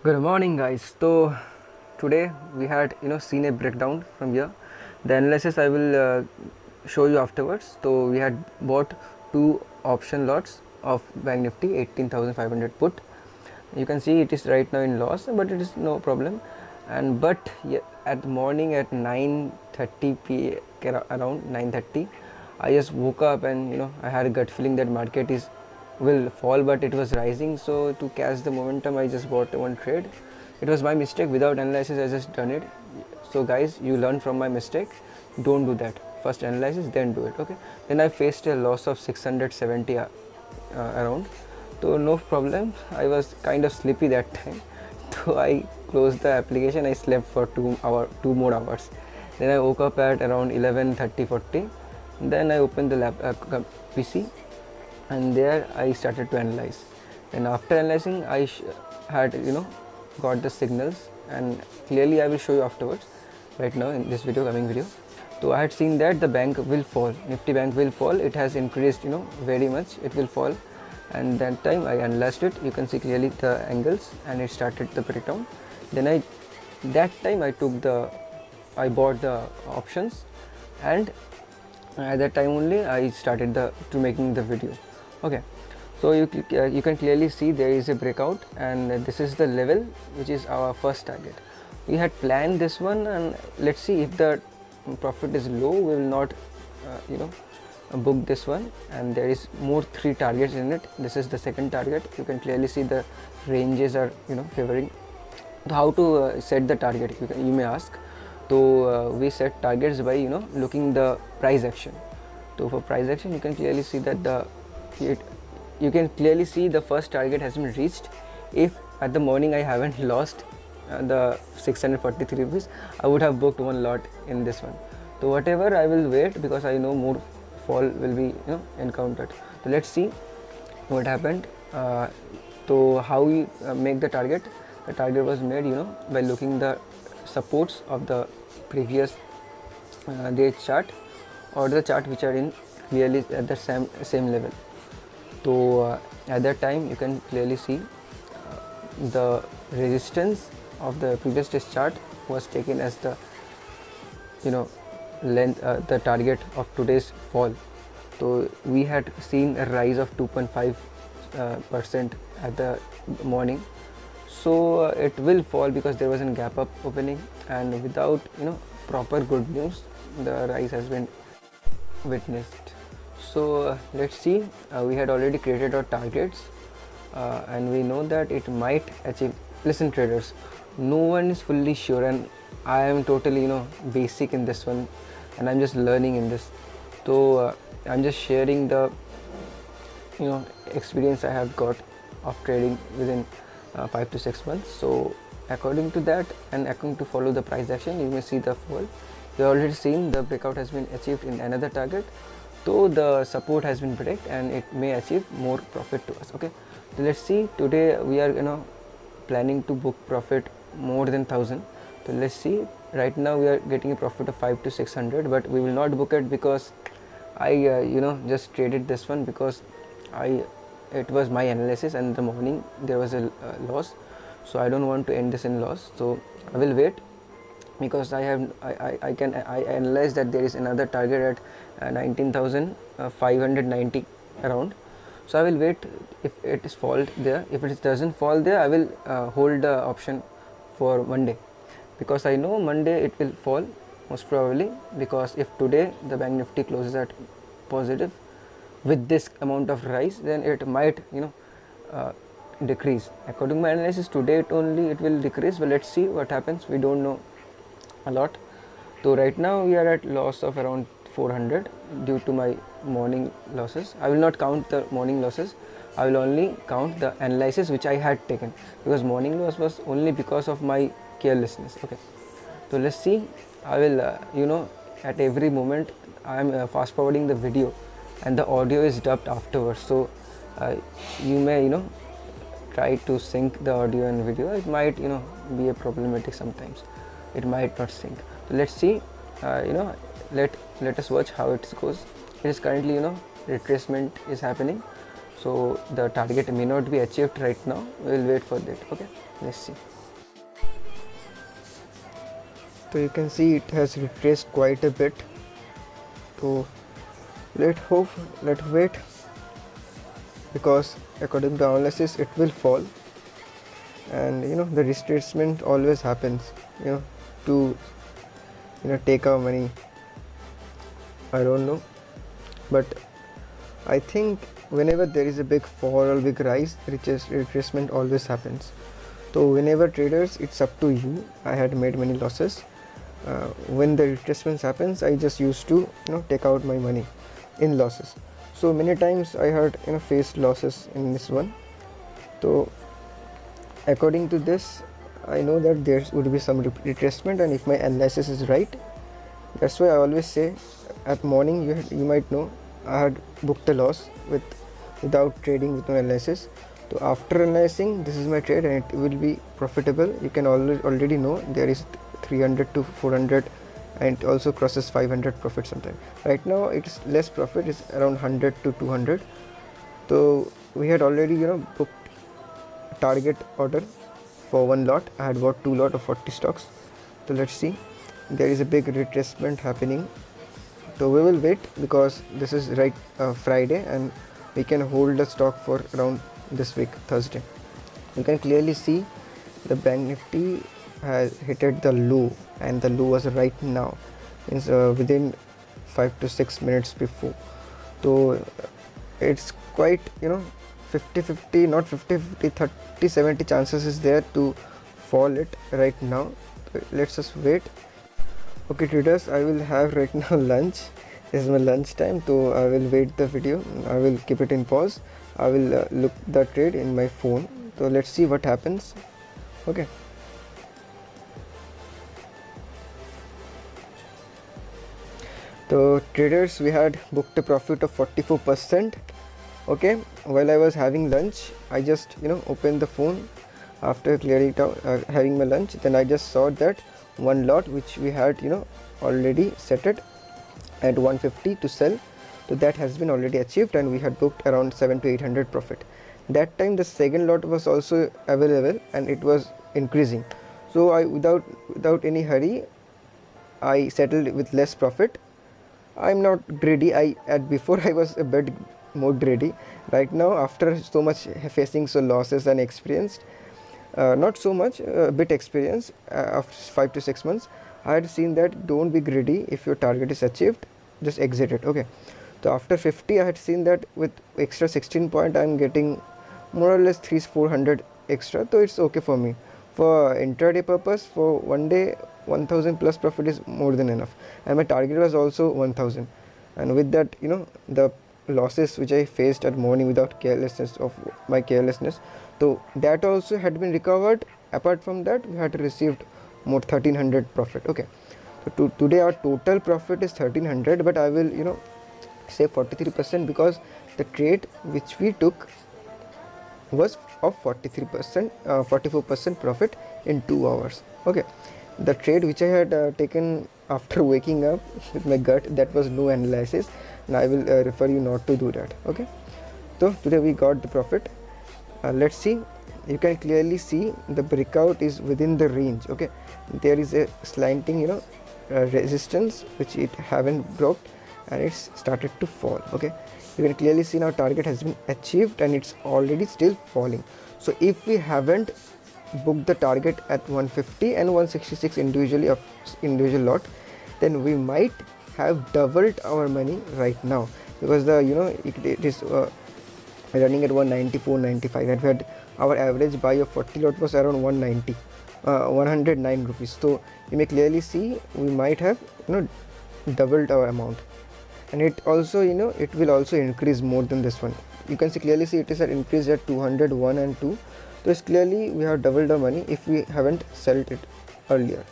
Good morning, guys. So today we had seen a breakdown from here. The analysis I will show you afterwards. So we had bought two option lots of Bank Nifty 18,500 put. You can see it is right now in loss, but it is no problem. And but at the morning at 9:30 p. around 9:30, I just woke up and I had a gut feeling that market is will fall, but it was rising. So to catch the momentum, I just bought one trade. It was my mistake. Without analysis, I just done it. So guys, you learn from my mistake. Don't do that. First analysis, then do it. Okay. Then I faced a loss of 670 around. So no problem. I was kind of sleepy that time. So I closed the application. I slept for 2 more hours. Then I woke up at around 11:30, 40. Then I opened the PC, and there I started to analyze. And after analyzing, I had got the signals, and clearly I will show you afterwards. Right now in this coming video. So I had seen that the bank will fall, Nifty bank will fall. It has increased very much. It will fall, and that time I analyzed it. You can see clearly the angles, and it started the breakdown. Then I bought the options, and at that time only I started to making the video. Okay, so you can clearly see there is a breakout, and this is the level which is our first target. We had planned this one, and let's see if the profit is low, we will not book this one. And there is more 3 targets in it. This is the second target. You can clearly see the ranges are favoring. So how to set the target, you may ask. So we set targets by looking the price action. So for price action, you can clearly see that you can clearly see the first target has been reached. If at the morning I haven't lost the 643 rupees, I would have booked one lot in this one. So whatever, I will wait, because I know more fall will be encountered. So let's see what happened. So how we make the target. The target was made by looking the supports of the previous day chart, or the chart which are in clearly at the same level. So at that time you can clearly see the resistance of the previous test chart was taken as the length, the target of today's fall. So we had seen a rise of 2.5% at the morning. So it will fall because there was a gap up opening, and without proper good news, the rise has been witnessed. So let's see. We had already created our targets, and we know that it might achieve. Listen traders, no one is fully sure, and I am totally basic in this one, and I'm just learning in this. So I'm just sharing the experience I have got of trading within 5 to 6 months. So according to that, and according to follow the price action, you may see the fall. You already seen the breakout has been achieved in another target. So the support has been break, and it may achieve more profit to us. Okay, so let's see. Today we are planning to book profit more than 1,000. So let's see. Right now we are getting a profit of 5 to 600, but we will not book it because I just traded this one because it was my analysis, and in the morning there was a loss. So I don't want to end this in loss. So I will wait, because I analyze that there is another target at 19,590 around. So I will wait if it is fall there. If it doesn't fall there, I will hold the option for Monday, because I know Monday it will fall most probably, because if today the Bank Nifty closes at positive with this amount of rise, then it might decrease. According to my analysis, today it will decrease, but let's see what happens. We don't know a lot. So right now we are at loss of around 400 due to my morning losses. I will not count the morning losses. I will only count the analysis which I had taken, because morning loss was only because of my carelessness. Okay, so let's see. I will at every moment I am fast forwarding the video, and the audio is dubbed afterwards. So you may try to sync the audio and video. It might be a problematic sometimes. It might not sync. So let's see. Let us watch how it goes. It is currently retracement is happening. so the target may not be achieved right now. We'll wait for that. Okay, let's see. So you can see it has retraced quite a bit, so let's wait, because according to analysis it will fall, and the retracement always happens to take our money. I don't know, but I think whenever there is a big fall or big rise, retracement always happens. So whenever traders, it's up to you. I had made many losses. When the retracements happens, I just used to take out my money in losses. So many times I had faced losses in this one. So according to this, I know that there would be some retracement, and if my analysis is right, that's why I always say at morning you might know I had booked a loss without trading with my analysis. So after analyzing, this is my trade and it will be profitable. You can already know there is 300 to 400 and it also crosses 500 profit sometime. Right now it's less profit, it's around 100 to 200. So we had already booked target order for one lot. I had bought 2 lot of 40 stocks. So let's see, there is a big retracement happening. So we will wait, because this is Friday and we can hold the stock for around this week, Thursday. You can clearly see the Bank Nifty has hit the low, and the low was right now, means within 5 to 6 minutes before. So it's quite 50-50, not 50-50, 30-70 chances is there to fall it right now. So let's just wait. Okay traders, I will have right now lunch. This is my lunch time, so I will wait the video. I will keep it in pause. I will look the trade in my phone. So let's see what happens. Okay. So traders, we had booked a profit of 44%. Okay, while I was having lunch, I just opened the phone after clearing it out, having my lunch. Then I just saw that one lot which we had already set it at 150 to sell, so that has been already achieved, and we had booked around 700 to 800 profit. That time the second lot was also available and it was increasing, so I without any hurry I settled with less profit. I'm not greedy. Before I was a bit more greedy. Right now, after so much facing losses and experienced, not so much, a bit experience, after 5 to 6 months, I had seen that don't be greedy. If your target is achieved, just exit it. Okay, so after 50 I had seen that with extra 16 point I'm getting more or less 300-400 extra, so it's okay for me. For intraday purpose, for one day 1000 plus profit is more than enough, and my target was also 1000. And with that, the losses which I faced at morning without carelessness, so that also had been recovered. Apart from that, we had received more 1300 profit. Okay, so today our total profit is 1300, but I will say 43%, because the trade which we took was of 44% profit in 2 hours. Okay, the trade which I had taken after waking up with my gut, that was no analysis, and I will refer you not to do that. Okay, so today we got the profit. Let's see. You can clearly see the breakout is within the range. Okay, there is a slanting resistance which it haven't broke, and it's started to fall. Okay, you can clearly see now target has been achieved and it's already still falling. So if we haven't booked the target at 150 and 166 individually of individual lot, then we might have doubled our money right now, because the it is running at 194.95, and we had our average buy of 40 lot was around 109 rupees. So you may clearly see we might have doubled our amount, and it also it will also increase more than this one. You can clearly see it is an increase at 201 and 2. So it's clearly we have doubled our money if we haven't sold it earlier.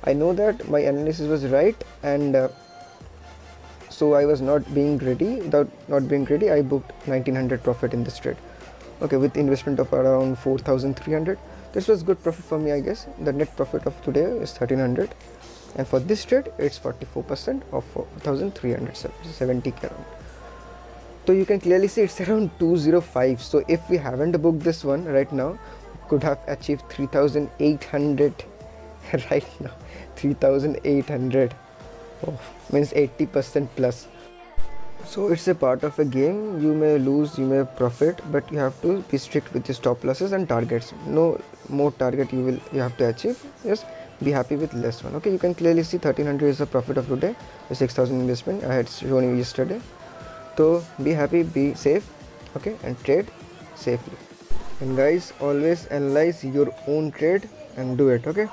I know that my analysis was right, and so I was not being greedy. Without not being greedy, I booked 1900 profit in this trade. Okay, with investment of around 4300. This was good profit for me, I guess. The net profit of today is 1300, and for this trade it's 44% of 4370 around. So you can clearly see it's around 205. So if we haven't booked this one right now, could have achieved 3800 right now. 3800. Oh, means 80% plus. So it's a part of a game. You may lose, you may profit, but you have to be strict with your stop losses and targets. No more target you have to achieve. Just be happy with less one. Okay, you can clearly see 1300 is the profit of today. The 6000 investment I had shown you yesterday. So be happy, be safe, okay, and trade safely. And guys, always analyze your own trade and do it, okay.